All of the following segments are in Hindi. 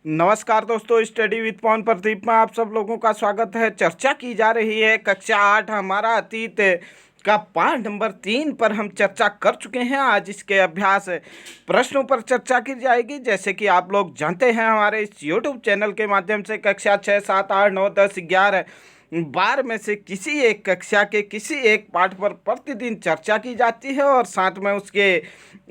नमस्कार दोस्तों, स्टडी विद पवन प्रदीप में आप सब लोगों का स्वागत है। चर्चा की जा रही है कक्षा 8 हमारा अतीत का पाठ नंबर 3 पर हम चर्चा कर चुके हैं। आज इसके अभ्यास प्रश्नों पर चर्चा की जाएगी। जैसे कि आप लोग जानते हैं, हमारे इस यूट्यूब चैनल के माध्यम से कक्षा 6, 7, 8, 9, 10, 11, 12 में से किसी एक कक्षा के किसी एक पाठ पर प्रतिदिन चर्चा की जाती है और साथ में उसके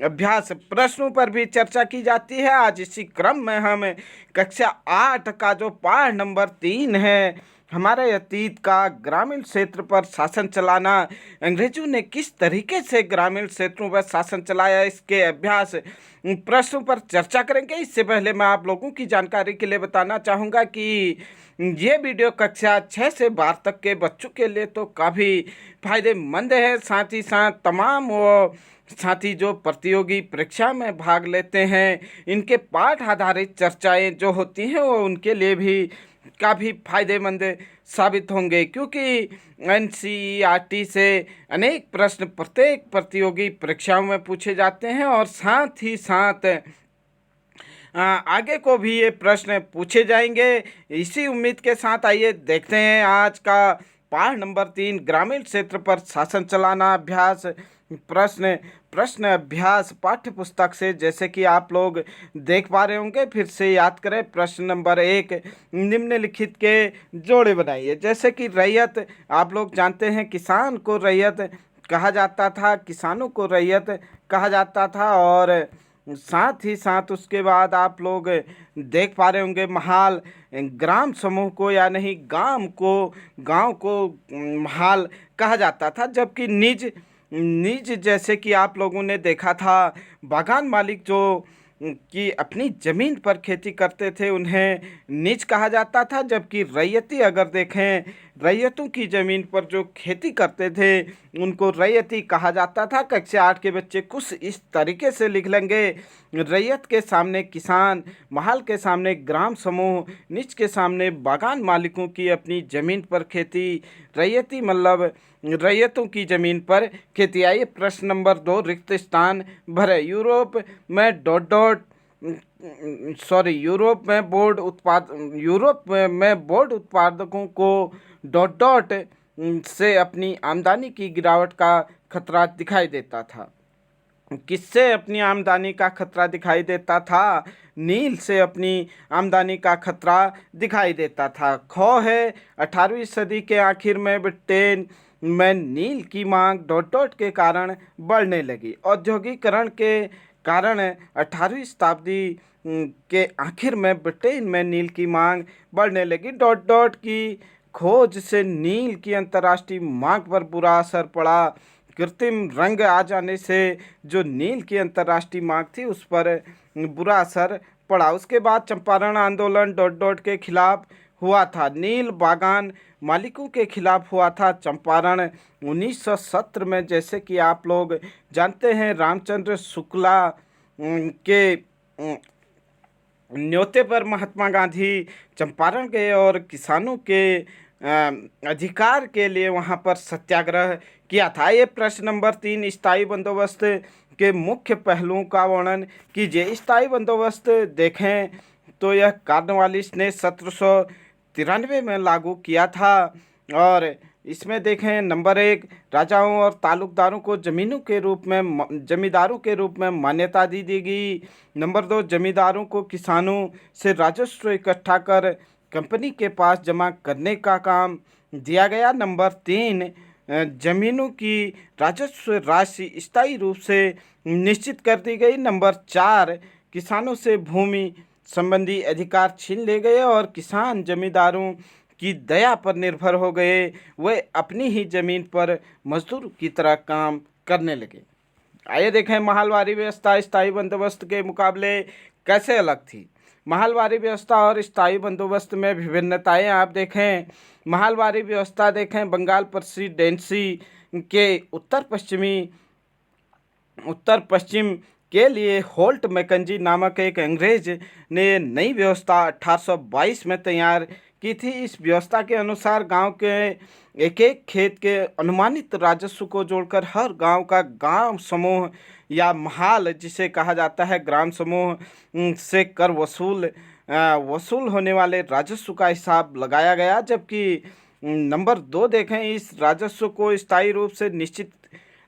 अभ्यास प्रश्नों पर भी चर्चा की जाती है। आज इसी क्रम में हम कक्षा 8 का जो पाठ नंबर 3 है, हमारे अतीत का ग्रामीण क्षेत्र पर शासन चलाना, अंग्रेजों ने किस तरीके से ग्रामीण क्षेत्रों पर शासन चलाया, इसके अभ्यास प्रश्नों पर चर्चा करेंगे। इससे पहले मैं आप लोगों की जानकारी के लिए बताना चाहूँगा कि ये वीडियो कक्षा 6 से 12 तक के बच्चों के लिए तो काफ़ी फायदेमंद है। साथ ही साथ तमाम वो साथी जो प्रतियोगी परीक्षा में भाग लेते हैं, इनके पाठ आधारित चर्चाएं जो होती हैं वो उनके लिए भी काफ़ी फायदेमंद साबित होंगे, क्योंकि एनसीईआरटी से अनेक प्रश्न प्रत्येक प्रतियोगी परीक्षाओं में पूछे जाते हैं और साथ ही साथ आगे को भी ये प्रश्न पूछे जाएंगे। इसी उम्मीद के साथ आइए देखते हैं आज का पाठ नंबर 3 ग्रामीण क्षेत्र पर शासन चलाना अभ्यास प्रश्न अभ्यास पाठ्य पुस्तक से। जैसे कि आप लोग देख पा रहे होंगे, फिर से याद करें। प्रश्न नंबर 1, निम्नलिखित के जोड़े बनाइए। जैसे कि रैयत, आप लोग जानते हैं किसान को रैयत कहा जाता था, किसानों को रैयत कहा जाता था। और साथ ही साथ उसके बाद आप लोग देख पा रहे होंगे महाल, ग्राम समूह को या नहीं गांव को महाल कहा जाता था। जबकि निज जैसे कि आप लोगों ने देखा था, बागान मालिक जो कि अपनी ज़मीन पर खेती करते थे उन्हें निज कहा जाता था। जबकि रैयती अगर देखें, रैयतों की ज़मीन पर जो खेती करते थे उनको रैयती कहा जाता था। कक्षा 8 के बच्चे कुछ इस तरीके से लिख लेंगे। रैयत के सामने किसान, महाल के सामने ग्राम समूह, निज के सामने बागान मालिकों की अपनी ज़मीन पर खेती, रैयती मतलब रैयतों की ज़मीन पर खेती। आइए प्रश्न नंबर 2, रिक्त स्थान भरे। यूरोप में बोर्ड उत्पादकों को से अपनी आमदनी की गिरावट का खतरा दिखाई देता था। किससे अपनी आमदनी का खतरा दिखाई देता था? नील से अपनी आमदनी का खतरा दिखाई देता था। खो है 18वीं सदी के आखिर में ब्रिटेन में नील की मांग के कारण बढ़ने लगी। औद्योगिकरण के कारण 18वीं शताब्दी के आखिर में ब्रिटेन में नील की मांग बढ़ने लगी। की खोज से नील की अंतर्राष्ट्रीय मांग पर बुरा असर पड़ा। कृत्रिम रंग आ जाने से जो नील की अंतर्राष्ट्रीय मांग थी उस पर बुरा असर पड़ा। उसके बाद चंपारण आंदोलन के खिलाफ हुआ था। नील बागान मालिकों के खिलाफ हुआ था चंपारण 1917 में। जैसे कि आप लोग जानते हैं, रामचंद्र शुक्ला के न्योते पर महात्मा गांधी चंपारण गए और किसानों के अधिकार के लिए वहां पर सत्याग्रह किया था। ये प्रश्न नंबर 3, स्थायी बंदोबस्त के मुख्य पहलुओं का वर्णन कीजिए। स्थायी बंदोबस्त देखें तो यह कॉर्नवालिस ने 1793 में लागू किया था। और इसमें देखें नंबर 1, राजाओं और तालुकदारों को जमींदारों के रूप में मान्यता दी गई। नंबर 2, जमींदारों को किसानों से राजस्व इकट्ठा कर कंपनी के पास जमा करने का काम दिया गया। नंबर 3, जमीनों की राजस्व राशि स्थायी रूप से निश्चित कर दी गई। नंबर 4, किसानों से भूमि संबंधी अधिकार छीन ले गए और किसान जमींदारों की दया पर निर्भर हो गए। वे अपनी ही ज़मीन पर मजदूर की तरह काम करने लगे। आइए देखें, महलवारी व्यवस्था स्थायी बंदोबस्त के मुकाबले कैसे अलग थी। महलवारी व्यवस्था और स्थायी बंदोबस्त में विभिन्नताएं आप देखें। महलवारी व्यवस्था देखें, बंगाल प्रेसिडेंसी के उत्तर पश्चिम के लिए होल्ट मैकेंजी नामक एक अंग्रेज ने नई व्यवस्था 1822 में तैयार की थी। इस व्यवस्था के अनुसार गांव के एक एक खेत के अनुमानित राजस्व को जोड़कर हर गांव का गांव समूह या महाल, जिसे कहा जाता है ग्राम समूह, से कर वसूल वसूल होने वाले राजस्व का हिसाब लगाया गया। जबकि नंबर 2 देखें, इस राजस्व को स्थायी रूप से निश्चित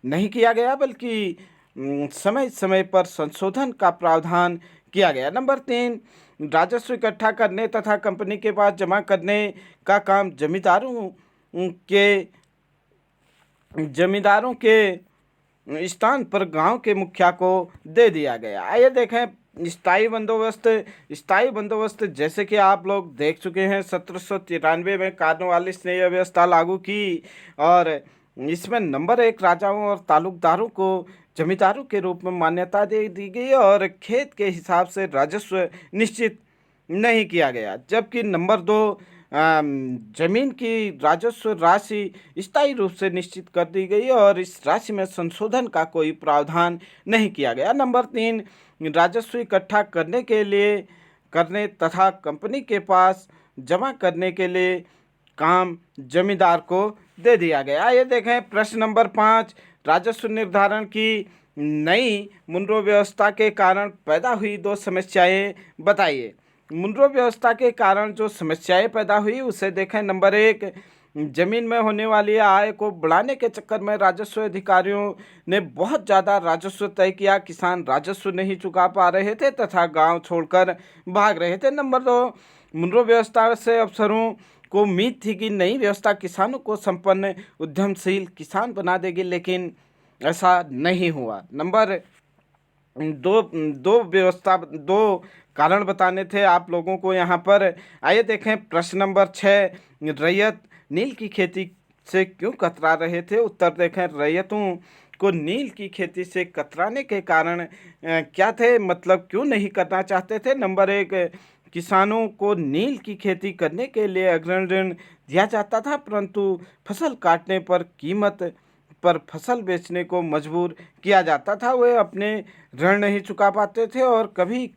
नहीं किया गया, बल्कि समय समय पर संशोधन का प्रावधान किया गया। नंबर 3, राजस्व इकट्ठा करने तथा कंपनी के पास जमा करने का काम जमींदारों के स्थान पर गांव के मुखिया को दे दिया गया। आइए देखें स्थायी बंदोबस्त जैसे कि आप लोग देख चुके हैं 1793 में कॉर्नवालिस ने यह व्यवस्था लागू की और इसमें नंबर 1 राजाओं और तालुकदारों को जमींदारों के रूप में मान्यता दे दी गई और खेत के हिसाब से राजस्व निश्चित नहीं किया गया। जबकि नंबर 2, जमीन की राजस्व राशि स्थायी रूप से निश्चित कर दी गई और इस राशि में संशोधन का कोई प्रावधान नहीं किया गया। नंबर 3, राजस्व इकट्ठा करने तथा कंपनी के पास जमा करने के लिए काम जमींदार को दे दिया गया। ये देखें प्रश्न नंबर 5, राजस्व निर्धारण की नई मुनरो व्यवस्था के कारण पैदा हुई 2 समस्याएं बताइए। मुनरो व्यवस्था के कारण जो समस्याएं पैदा हुई उसे देखें। नंबर 1, जमीन में होने वाली आय को बढ़ाने के चक्कर में राजस्व अधिकारियों ने बहुत ज़्यादा राजस्व तय किया। किसान राजस्व नहीं चुका पा रहे थे तथा गांव छोड़कर भाग रहे थे। नंबर 2, मुनरो व्यवस्था से अफसरों को उम्मीद थी कि नई व्यवस्था किसानों को संपन्न उद्यमशील किसान बना देगी, लेकिन ऐसा नहीं हुआ। नंबर दो कारण बताने थे आप लोगों को यहाँ पर। आइए देखें प्रश्न नंबर 6, रैयत नील की खेती से क्यों कतरा रहे थे। उत्तर देखें, रैयतों को नील की खेती से कतराने के कारण क्या थे, मतलब क्यों नहीं करना चाहते थे। नंबर 1, किसानों को नील की खेती करने के लिए अग्रिम ऋण दिया जाता था, परंतु फसल काटने पर कीमत पर फसल बेचने को मजबूर किया जाता था। वे अपने ऋण नहीं चुका पाते थे और कभी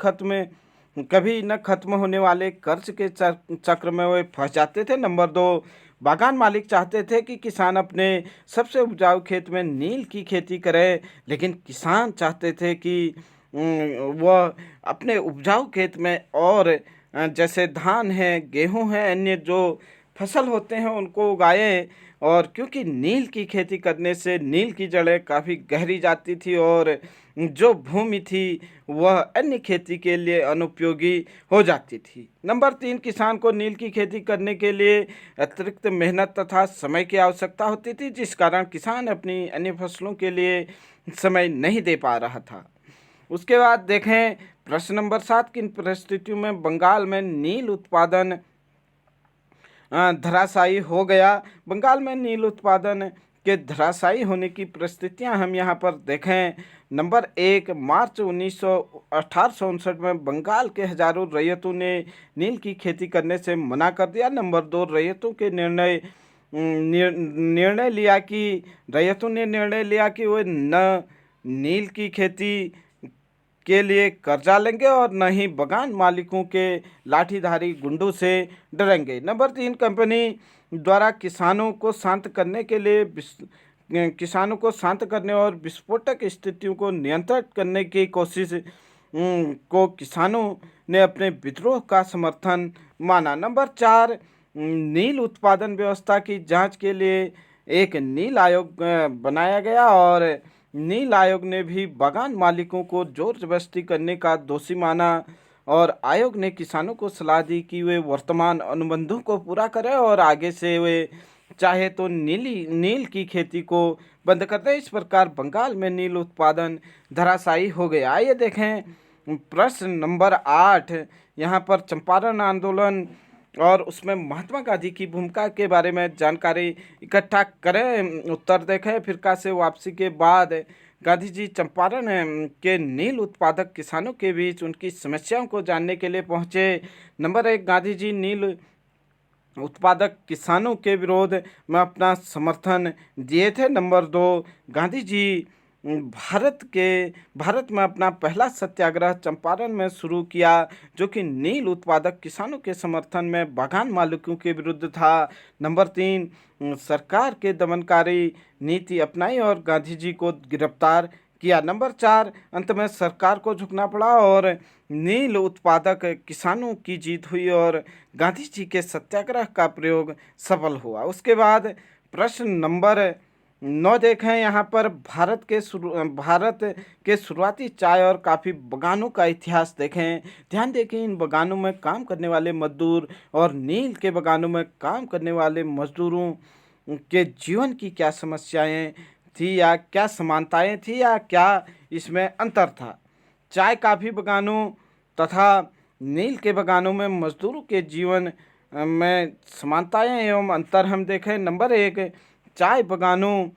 न खत्म होने वाले कर्ज के चक्र में वे फंस जाते थे। नंबर 2, बागान मालिक चाहते थे कि किसान अपने सबसे उपजाऊ खेत में नील की खेती करे, लेकिन किसान चाहते थे कि वह अपने उपजाऊ खेत में और जैसे धान है, गेहूं है, अन्य जो फसल होते हैं उनको उगाएं। और क्योंकि नील की खेती करने से नील की जड़ें काफ़ी गहरी जाती थी और जो भूमि थी वह अन्य खेती के लिए अनुपयोगी हो जाती थी। नंबर 3, किसान को नील की खेती करने के लिए अतिरिक्त मेहनत तथा समय की आवश्यकता होती थी, जिस कारण किसान अपनी अन्य फसलों के लिए समय नहीं दे पा रहा था। उसके बाद देखें प्रश्न नंबर 7, किन परिस्थितियों में बंगाल में नील उत्पादन धराशायी हो गया। बंगाल में नील उत्पादन के धराशायी होने की परिस्थितियां हम यहाँ पर देखें। नंबर 1, मार्च 1859 में बंगाल के हजारों रैयतों ने नील की खेती करने से मना कर दिया। नंबर 2, रैयतों ने निर्णय लिया कि वे न नील की खेती के लिए कर्जा लेंगे और न ही बागान मालिकों के लाठीधारी गुंडों से डरेंगे। नंबर 3, कंपनी द्वारा किसानों को शांत करने और विस्फोटक स्थितियों को नियंत्रित करने की कोशिश को किसानों ने अपने विद्रोह का समर्थन माना। नंबर 4, नील उत्पादन व्यवस्था की जांच के लिए एक नील आयोग बनाया गया और नील आयोग ने भी बागान मालिकों को जोर जबरदस्ती करने का दोषी माना और आयोग ने किसानों को सलाह दी कि वे वर्तमान अनुबंधों को पूरा करें और आगे से वे चाहे तो नील की खेती को बंद कर दें। इस प्रकार बंगाल में नील उत्पादन धराशायी हो गया। आइए देखें प्रश्न नंबर 8, यहाँ पर चंपारण आंदोलन और उसमें महात्मा गांधी की भूमिका के बारे में जानकारी इकट्ठा करें। उत्तर देखें, फिरका से वापसी के बाद गांधी जी चंपारण के नील उत्पादक किसानों के बीच उनकी समस्याओं को जानने के लिए पहुंचे। नंबर 1, गांधी जी नील उत्पादक किसानों के विरोध में अपना समर्थन दिए थे। नंबर 2, गांधी जी भारत में अपना पहला सत्याग्रह चंपारण में शुरू किया, जो कि नील उत्पादक किसानों के समर्थन में बागान मालिकों के विरुद्ध था। नंबर 3, सरकार के दमनकारी नीति अपनाई और गांधी जी को गिरफ्तार किया। नंबर 4, अंत में सरकार को झुकना पड़ा और नील उत्पादक किसानों की जीत हुई और गांधी जी के सत्याग्रह का प्रयोग सफल हुआ। उसके बाद प्रश्न नंबर 9 देखें यहाँ पर भारत के शुरुआती चाय और काफ़ी बगानों का इतिहास देखें। ध्यान दें कि इन बगानों में काम करने वाले मजदूर और नील के बगानों में काम करने वाले मजदूरों के जीवन की क्या समस्याएं थी या क्या समानताएं थी या क्या इसमें अंतर था। चाय कॉफ़ी बगानों तथा नील के बगानों में मजदूरों के जीवन में समानताएं एवं अंतर हम देखें। नंबर 1, चाय बगानों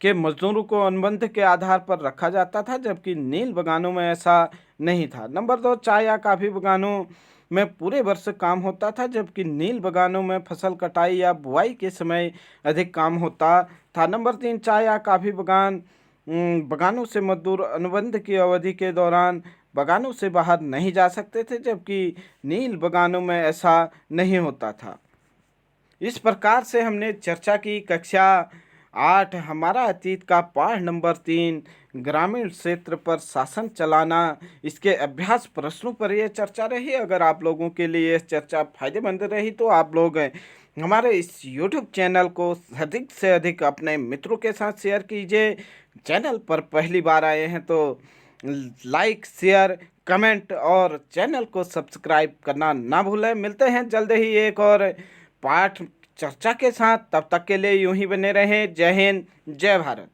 के मजदूरों को अनुबंध के आधार पर रखा जाता था, जबकि नील बगानों में ऐसा नहीं था। नंबर 2, चाय या कॉफ़ी बगानों में पूरे वर्ष काम होता था, जबकि नील बगानों में फसल कटाई या बुआई के समय अधिक काम होता था। नंबर 3, चाय या कॉफ़ी बगानों से मजदूर अनुबंध की अवधि के दौरान बगानों से बाहर नहीं जा सकते थे, जबकि नील बगानों में ऐसा नहीं होता था। इस प्रकार से हमने चर्चा की कक्षा 8 हमारा अतीत का पाठ नंबर 3 ग्रामीण क्षेत्र पर शासन चलाना, इसके अभ्यास प्रश्नों पर यह चर्चा रही। अगर आप लोगों के लिए यह चर्चा फायदेमंद रही तो आप लोग हमारे इस YouTube चैनल को अधिक से अधिक अपने मित्रों के साथ शेयर कीजिए। चैनल पर पहली बार आए हैं तो लाइक, शेयर, कमेंट और चैनल को सब्सक्राइब करना ना भूलें। मिलते हैं जल्द ही एक और पाठ चर्चा के साथ, तब तक के लिए यूं ही बने रहें। जय हिंद, जय भारत।